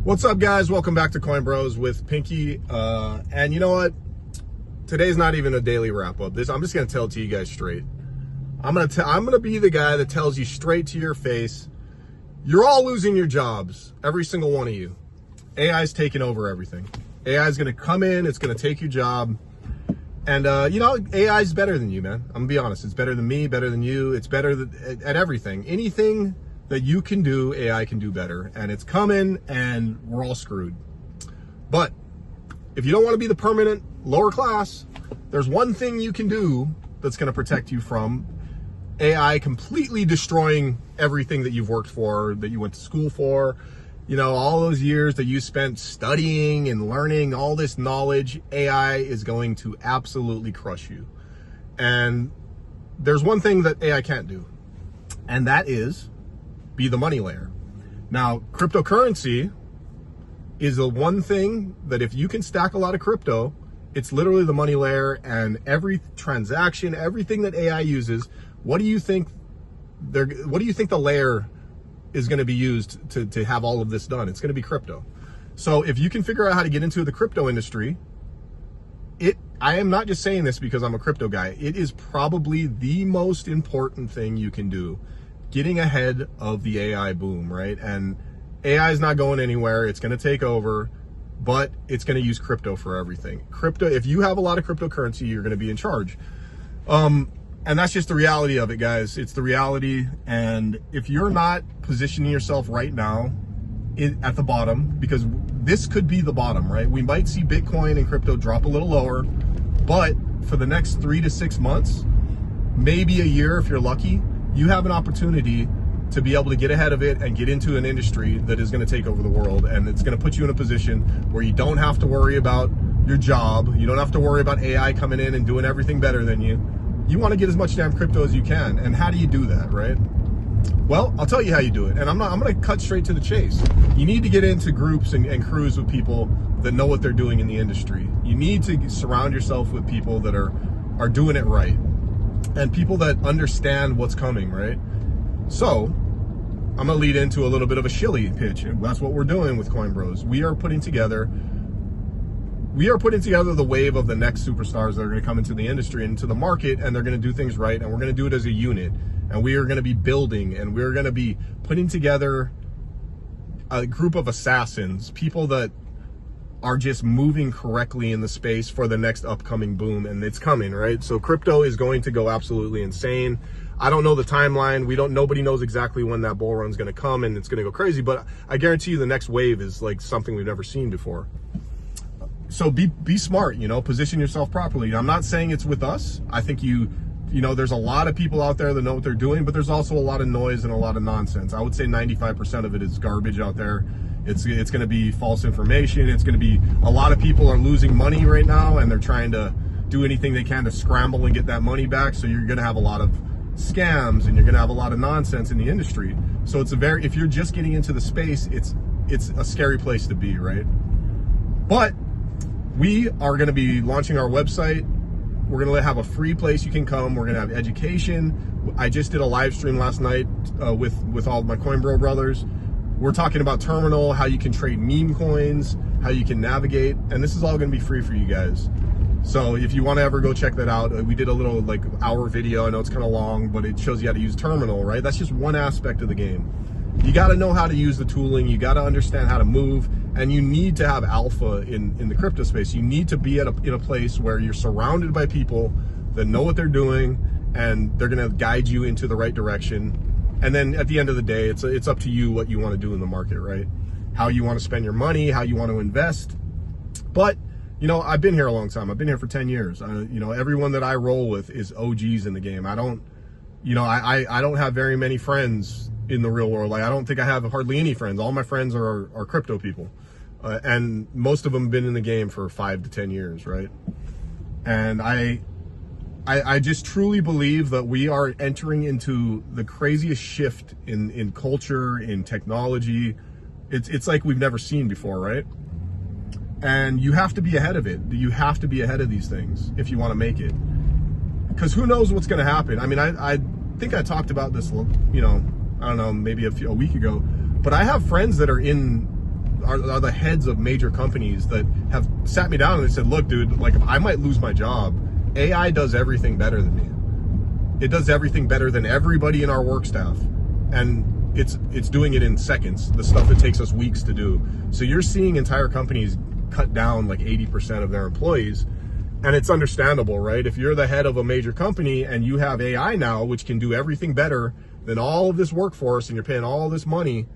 What's up, guys? Welcome back to CoinBros with Pinky. And you know what? Today's not even a daily wrap-up. I'm just gonna tell it to you guys straight. I'm gonna be the guy that tells you straight to your face, you're all losing your jobs, every single one of you. AI's taking over everything. AI's gonna come in, it's gonna take your job. And you know, AI's better than you, man. I'm gonna be honest. It's better than me, better than you. It's better at everything. Anything that you can do, AI can do better. And it's coming, and we're all screwed. But if you don't want to be the permanent lower class, there's one thing you can do that's going to protect you from AI completely destroying everything that you've worked for, that you went to school for. You know, all those years that you spent studying and learning all this knowledge, AI is going to absolutely crush you. And there's one thing that AI can't do, and that is be the money layer. Now, cryptocurrency is the one thing that if you can stack a lot of crypto, it's literally the money layer, and every transaction, everything that AI uses, what do you think the layer is going to be used to have all of this done? It's going to be crypto. So if you can figure out how to get into the crypto industry, I am not just saying this because I'm a crypto guy, it is probably the most important thing you can do. Getting ahead of the AI boom, right? And AI is not going anywhere. It's going to take over, but it's going to use crypto for everything. Crypto, if you have a lot of cryptocurrency, you're going to be in charge. And that's just the reality of it, guys. It's the reality. And if you're not positioning yourself right now at the bottom, because this could be the bottom, right? We might see Bitcoin and crypto drop a little lower, but for the next 3 to 6 months, maybe a year if you're lucky, you have an opportunity to be able to get ahead of it and get into an industry that is going to take over the world. And it's going to put you in a position where you don't have to worry about your job. You don't have to worry about AI coming in and doing everything better than you. You want to get as much damn crypto as you can. And how do you do that, right? Well, I'll tell you how you do it. And I'm going to cut straight to the chase. You need to get into groups and crews with people that know what they're doing in the industry. You need to surround yourself with people that are doing it right, and people that understand what's coming, right? So I'm gonna lead into a little bit of a shilly pitch. That's what we're doing with CoinBros. We are putting together the wave of the next superstars that are gonna come into the industry and into the market, and they're gonna do things right, and we're gonna do it as a unit. And we are gonna be building, and we're gonna be putting together a group of assassins, people that are just moving correctly in the space for the next upcoming boom, and it's coming, right? So crypto is going to go absolutely insane. I don't know the timeline. Nobody knows exactly when that bull run's going to come, and it's going to go crazy, but I guarantee you the next wave is like something we've never seen before. So be smart, you know, position yourself properly. I'm not saying it's with us. I think you know, there's a lot of people out there that know what they're doing, but there's also a lot of noise and a lot of nonsense. I would say 95% of it is garbage out there. It's going to be false information. It's going to be, a lot of people are losing money right now, and they're trying to do anything they can to scramble and get that money back. So you're going to have a lot of scams, and you're going to have a lot of nonsense in the industry. So if you're just getting into the space, it's a scary place to be, right? But we are going to be launching our website. We're going to have a free place you can come. We're going to have education. I just did a live stream last night with all of my CoinBro brothers. We're talking about terminal, how you can trade meme coins, how you can navigate, and this is all going to be free for you guys. So if you want to ever go check that out, we did a little like hour video. I know it's kind of long, but it shows you how to use terminal, right? That's just one aspect of the game. You got to know how to use the tooling. You got to understand how to move, and you need to have alpha in the crypto space. You need to be in a place where you're surrounded by people that know what they're doing, and they're going to guide you into the right direction. And then at the end of the day, it's up to you what you want to do in the market, right? How you want to spend your money, how you want to invest. But, you know, I've been here a long time. I've been here for 10 years. You know, everyone that I roll with is OGs in the game. I don't have very many friends in the real world. Like, I don't think I have hardly any friends. All my friends are crypto people. And most of them have been in the game for 5 to 10 years, right? And I just truly believe that we are entering into the craziest shift in culture, in technology. It's like we've never seen before, right? And you have to be ahead of it. You have to be ahead of these things if you want to make it. Because who knows what's going to happen? I mean, I think I talked about this, you know, I don't know, maybe a week ago. But I have friends that are in are the heads of major companies that have sat me down and they said, look, dude, like I might lose my job. AI does everything better than me. It does everything better than everybody in our work staff. And it's doing it in seconds, the stuff that takes us weeks to do. So you're seeing entire companies cut down like 80% of their employees. And it's understandable, right? If you're the head of a major company and you have AI now, which can do everything better than all of this workforce, and you're paying all this money,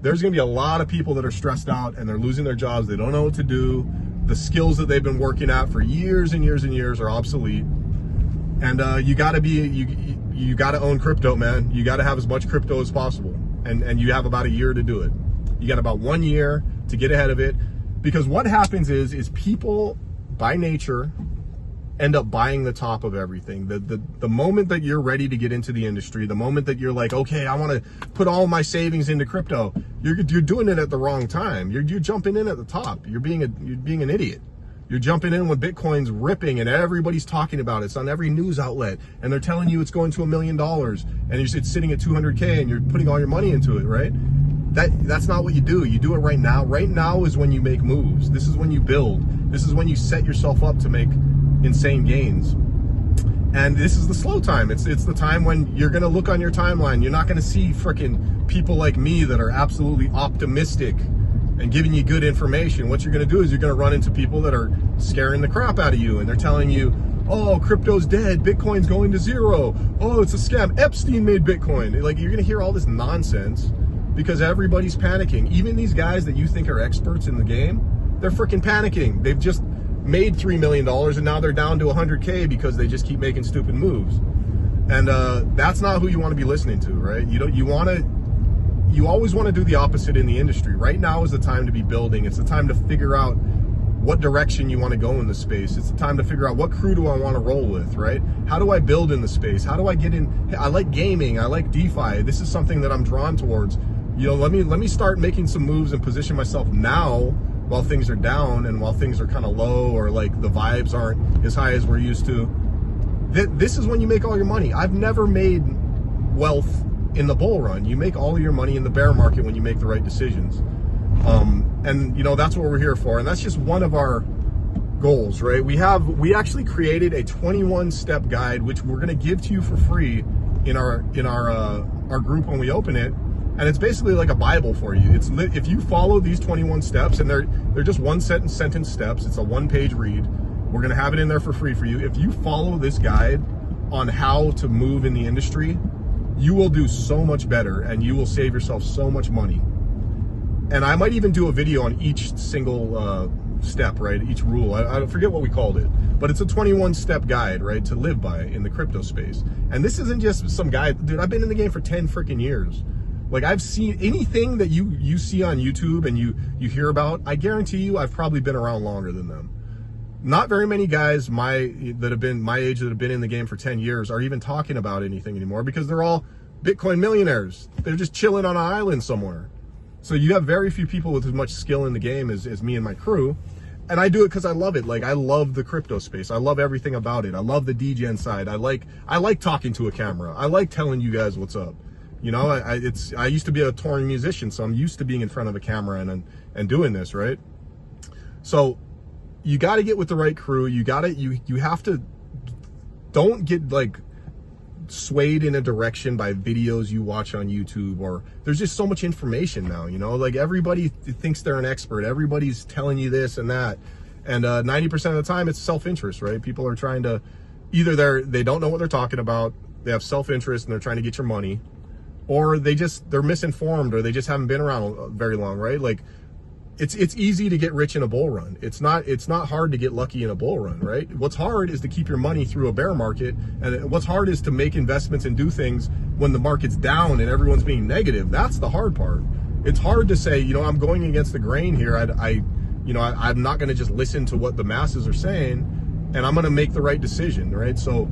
there's gonna be a lot of people that are stressed out and they're losing their jobs. They don't know what to do. The skills that they've been working at for years and years and years are obsolete. And you gotta own crypto, man. You gotta have as much crypto as possible. And you have about a year to do it. You got about 1 year to get ahead of it. Because what happens is people by nature end up buying the top of everything. The moment that you're ready to get into the industry, the moment that you're like, okay, I want to put all my savings into crypto, you're doing it at the wrong time. You're jumping in at the top. You're being an idiot. You're jumping in when Bitcoin's ripping and everybody's talking about it. It's on every news outlet and they're telling you it's going to $1 million and it's sitting at 200K and you're putting all your money into it, right? That's not what you do. You do it right now. Right now is when you make moves. This is when you build. This is when you set yourself up to make insane gains. And this is the slow time. It's the time when you're going to look on your timeline. You're not going to see freaking people like me that are absolutely optimistic and giving you good information. What you're going to do is you're going to run into people that are scaring the crap out of you. And they're telling you, oh, crypto's dead. Bitcoin's going to zero. Oh, it's a scam. Epstein made Bitcoin. Like, you're going to hear all this nonsense because everybody's panicking. Even these guys that you think are experts in the game, they're freaking panicking. They've just made $3 million and now they're down to 100K because they just keep making stupid moves. And that's not who you want to be listening to, right? You always want to do the opposite in the industry. Right now is the time to be building. It's the time to figure out what direction you want to go in the space. It's the time to figure out what crew do I want to roll with, right? How do I build in the space? How do I get in? I like gaming. I like DeFi. This is something that I'm drawn towards. You know, let me start making some moves and position myself now while things are down and while things are kind of low or like the vibes aren't as high as we're used to. This is when you make all your money. I've never made wealth in the bull run. You make all of your money in the bear market when you make the right decisions. And you know, that's what we're here for. And that's just one of our goals, right? We actually created a 21-step guide, which we're going to give to you for free in our group when we open it. And it's basically like a Bible for you. If you follow these 21 steps, and they're just one sentence steps, it's a 1-page read. We're going to have it in there for free for you. If you follow this guide on how to move in the industry, you will do so much better and you will save yourself so much money. And I might even do a video on each single step, right? Each rule. I forget what we called it, but it's a 21-step guide, right, to live by in the crypto space. And this isn't just some guy, dude, I've been in the game for 10 freaking years. Like, I've seen anything that you see on YouTube and you hear about, I guarantee you I've probably been around longer than them. Not very many guys that have been my age that have been in the game for 10 years are even talking about anything anymore because they're all Bitcoin millionaires. They're just chilling on an island somewhere. So you have very few people with as much skill in the game as me and my crew. And I do it because I love it. Like, I love the crypto space. I love everything about it. I love the DGen side. I like talking to a camera. I like telling you guys what's up. You know, I used to be a touring musician, so I'm used to being in front of a camera and doing this, right? So you got to get with the right crew. You have to, don't get like swayed in a direction by videos you watch on YouTube, or there's just so much information now, you know, like everybody thinks they're an expert. Everybody's telling you this and that. And 90% of the time it's self-interest, right? People are trying to, either they don't know what they're talking about, they have self-interest and they're trying to get your money, or they're misinformed, or they just haven't been around very long, right? Like, it's easy to get rich in a bull run. It's not hard to get lucky in a bull run, right? What's hard is to keep your money through a bear market, and what's hard is to make investments and do things when the market's down and everyone's being negative. That's the hard part. It's hard to say, you know, I'm going against the grain here. I'm not going to just listen to what the masses are saying, and I'm going to make the right decision, right? So,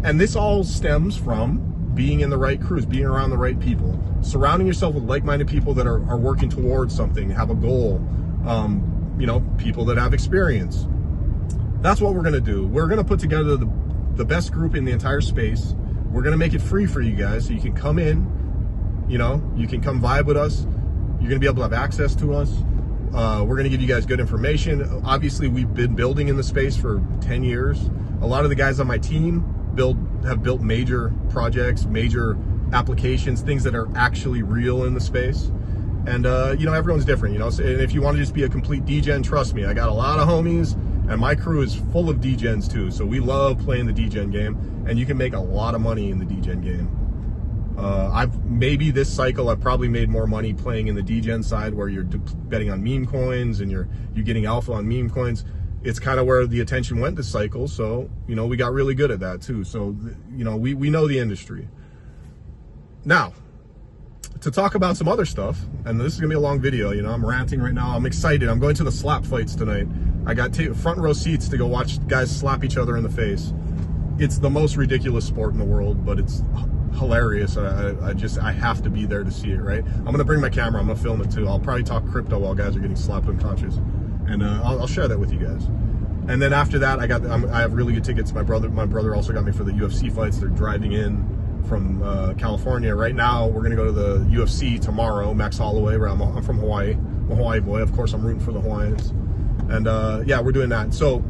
and this all stems from being in the right crews, being around the right people, surrounding yourself with like-minded people that are working towards something, have a goal, you know, people that have experience. That's what we're going to do. We're going to put together the best group in the entire space. We're going to make it free for you guys, so you can come in, you know, you can come vibe with us. You're going to be able to have access to us. We're going to give you guys good information. Obviously, we've been building in the space for 10 years. A lot of the guys on my team have built major projects, major applications, things that are actually real in the space. And, you know, everyone's different, you know. So, and if you want to just be a complete degen, trust me, I got a lot of homies, and my crew is full of degens too. So we love playing the degen game, and you can make a lot of money in the degen game. Maybe this cycle I've probably made more money playing in the degen side, where you're betting on meme coins and you're getting alpha on meme coins. It's kind of where the attention went this cycle. So, you know, we got really good at that too. So, you know, we know the industry. Now, to talk about some other stuff, and this is gonna be a long video, you know, I'm ranting right now. I'm excited. I'm going to the slap fights tonight. I got front row seats to go watch guys slap each other in the face. It's the most ridiculous sport in the world, but it's hilarious. I have to be there to see it, right? I'm gonna bring my camera. I'm gonna film it too. I'll probably talk crypto while guys are getting slapped unconscious, and I'll share that with you guys. And then after that, I have really good tickets. My brother also got me for the UFC fights. They're driving in from California right now. We're gonna go to the UFC tomorrow. Max Holloway. I'm from Hawaii. I'm a Hawaii boy. Of course, I'm rooting for the Hawaiians. And yeah, we're doing that. So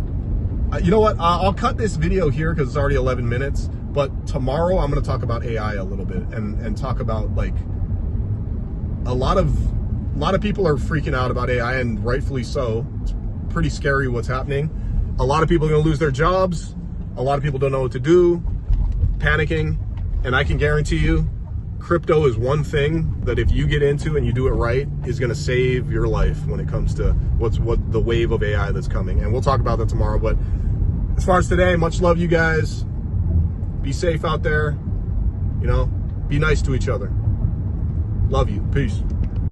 you know what? I'll cut this video here because it's already 11 minutes. But tomorrow I'm going to talk about AI a little bit and talk about, like, a lot of people are freaking out about AI, and rightfully so. It's pretty scary what's happening. A lot of people are going to lose their jobs. A lot of people don't know what to do, panicking. And I can guarantee you, crypto is one thing that if you get into and you do it right, is going to save your life when it comes to what the wave of AI that's coming. And we'll talk about that tomorrow. But as far as today, much love, you guys. Be safe out there, you know, be nice to each other. Love you. Peace.